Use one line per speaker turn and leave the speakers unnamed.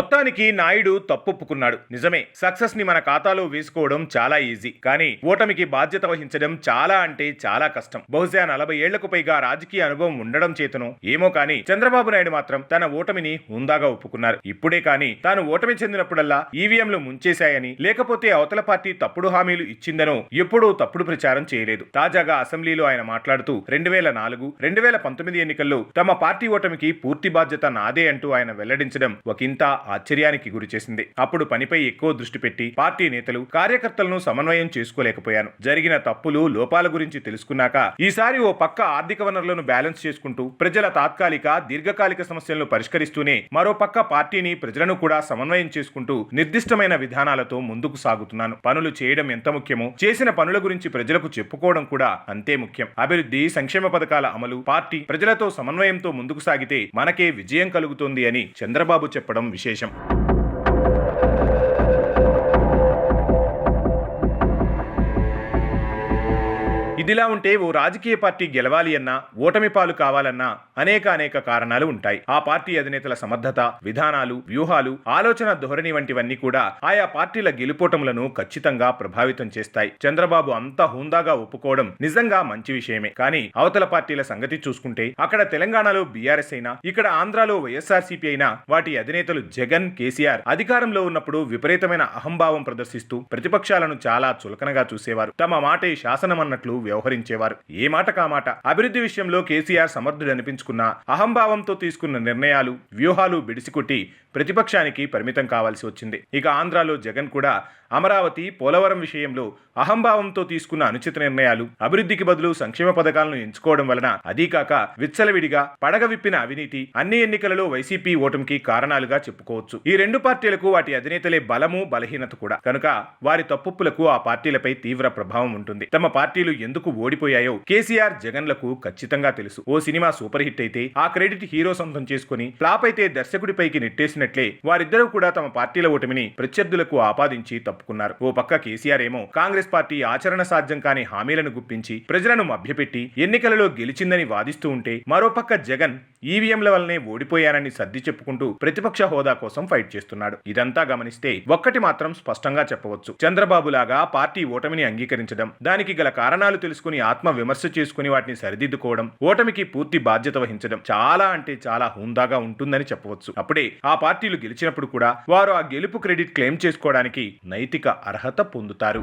మొత్తానికి నాయుడు తప్పొప్పుకున్నాడు. నిజమే, సక్సెస్ ని మన ఖాతాలో వేసుకోవడం చాలా ఈజీ, కానీ ఓటమికి బాధ్యత వహించడం చాలా అంటే చాలా కష్టం. బహుశా 40 ఏళ్లకు పైగా రాజకీయ అనుభవం ఉండడం చేతనో ఏమో కానీ చంద్రబాబు నాయుడు మాత్రం తన ఓటమిని హుందాగా ఒప్పుకున్నారు. ఇప్పుడే కానీ తాను ఓటమి చెందినప్పుడల్లా ఈవీఎంలు ముంచేశాయని, లేకపోతే అవతల పార్టీ తప్పుడు హామీలు ఇచ్చిందనో ఎప్పుడూ తప్పుడు ప్రచారం చేయలేదు. తాజాగా అసెంబ్లీలో ఆయన మాట్లాడుతూ 2004, 2019 ఎన్నికల్లో తమ పార్టీ ఓటమికి పూర్తి బాధ్యత నాదే అంటూ ఆయన వెల్లడించడం ఒకంత ఆశ్చర్యానికి గురిచేసింది. అప్పుడు పనిపై ఎక్కువ దృష్టి పెట్టి పార్టీ నేతలు, కార్యకర్తలను సమన్వయం చేసుకోలేకపోయాను. జరిగిన తప్పులు, లోపాల గురించి తెలుసుకున్నాక ఈసారి ఓ పక్క ఆర్థిక వనరులను బ్యాలెన్స్ చేసుకుంటూ ప్రజల తాత్కాలిక, దీర్ఘకాలిక సమస్యలను పరిష్కరిస్తూనే మరో పక్క పార్టీని, ప్రజలను కూడా సమన్వయం చేసుకుంటూ నిర్దిష్టమైన విధానాలతో ముందుకు సాగుతున్నాను. పనులు చేయడం ఎంత ముఖ్యమో చేసిన పనుల గురించి ప్రజలకు చెప్పుకోవడం కూడా అంతే ముఖ్యం. అభివృద్ధి, సంక్షేమ పథకాల అమలు, పార్టీ ప్రజలతో సమన్వయంతో ముందుకు సాగితే మనకే విజయం కలుగుతుంది అని చంద్రబాబు చెప్పడం విశేషం. ఇదిలా ఉంటే ఓ రాజకీయ పార్టీ గెలవాలి అన్నా, ఓటమి పాలు కావాలన్నా అనేక కారణాలు ఉంటాయి. ఆ పార్టీ అధినేతల సమర్థత, విధానాలు, వ్యూహాలు, ఆలోచన ధోరణి వంటివన్నీ కూడా ఆయా పార్టీల గెలుపోటములను ఖచ్చితంగా ప్రభావితం చేస్తాయి. చంద్రబాబు అంత హుందాగా ఒప్పుకోవడం నిజంగా మంచి విషయమే. కానీ అవతల పార్టీల సంగతి చూసుకుంటే అక్కడ తెలంగాణలో బీఆర్ఎస్ అయినా, ఇక్కడ ఆంధ్రాలో వైఎస్ఆర్సీపీ అయినా వాటి అధినేతలు జగన్, కేసీఆర్ అధికారంలో ఉన్నప్పుడు విపరీతమైన అహంభావం ప్రదర్శిస్తూ ప్రతిపక్షాలను చాలా చులకనగా చూసేవారు. తమ మాటే శాసనమన్నట్లు వ్యవహరించేవారు. ఏ మాట కామాట అభివృద్ధి విషయంలో కేసీఆర్ సమర్థుడనిపించుకున్న అహంభావంతో తీసుకున్న నిర్ణయాలు, వ్యూహాలు బిడిసికొట్టి ప్రతిపక్షానికి పరిమితం కావాల్సి వచ్చింది. ఇక ఆంధ్రాలో జగన్ కూడా అమరావతి, పోలవరం విషయంలో అహంభావంతో తీసుకున్న అనుచిత నిర్ణయాలు, అభివృద్ధికి బదులు సంక్షేమ పథకాలను ఎంచుకోవడం వలన, అదీకాక విచ్చలవిడిగా పడగ విప్పిన అవినీతి అన్ని ఎన్నికలలో వైసీపీ ఓటమికి కారణాలుగా చెప్పుకోవచ్చు. ఈ రెండు పార్టీలకు వాటి అధినేతలే బలము, బలహీనత కూడా. కనుక వారి తప్పులకు ఆ పార్టీలపై తీవ్ర ప్రభావం ఉంటుంది. తమ పార్టీలు ఎందుకు ఓడిపోయాయో కేసీఆర్, జగన్లకు ఖచ్చితంగా తెలుసు. ఓ సినిమా సూపర్ హిట్ అయితే ఆ క్రెడిట్ హీరో సొంతం చేసుకుని, ఫ్లాప్ అయితే దర్శకుడిపైకి నెట్టేసినట్లే వారిద్దరూ కూడా తమ పార్టీల ఓటమిని ప్రత్యర్థులకు ఆపాదించి తప్పుకున్నారు. ఓ పక్క కేసీఆర్ ఏమో కాంగ్రెస్ పార్టీ ఆచరణ సాధ్యం కాని హామీలను గుప్పించి ప్రజలను మభ్యపెట్టి ఎన్నికలలో గెలిచిందని వాదిస్తూ ఉంటే, మరోపక్క జగన్ ఈవీఎంల వల్లనే ఓడిపోయానని సర్ది చెప్పుకుంటూ ప్రతిపక్ష హోదా కోసం ఫైట్ చేస్తున్నాడు. ఇదంతా గమనిస్తే ఒక్కటి మాత్రం స్పష్టంగా చెప్పవచ్చు. చంద్రబాబు లాగా పార్టీ ఓటమిని అంగీకరించడం, దానికి గల కారణాలు తెలుసుకుని ఆత్మ విమర్శ చేసుకుని వాటిని సరిదిద్దుకోవడం, ఓటమికి పూర్తి బాధ్యత వహించడం చాలా అంటే చాలా హుందాగా ఉంటుందని చెప్పవచ్చు. అప్పుడే ఆ పార్టీలు గెలిచినప్పుడు కూడా వారు ఆ గెలుపు క్రెడిట్ క్లెయిమ్ చేసుకోవడానికి నైతిక అర్హత పొందుతారు.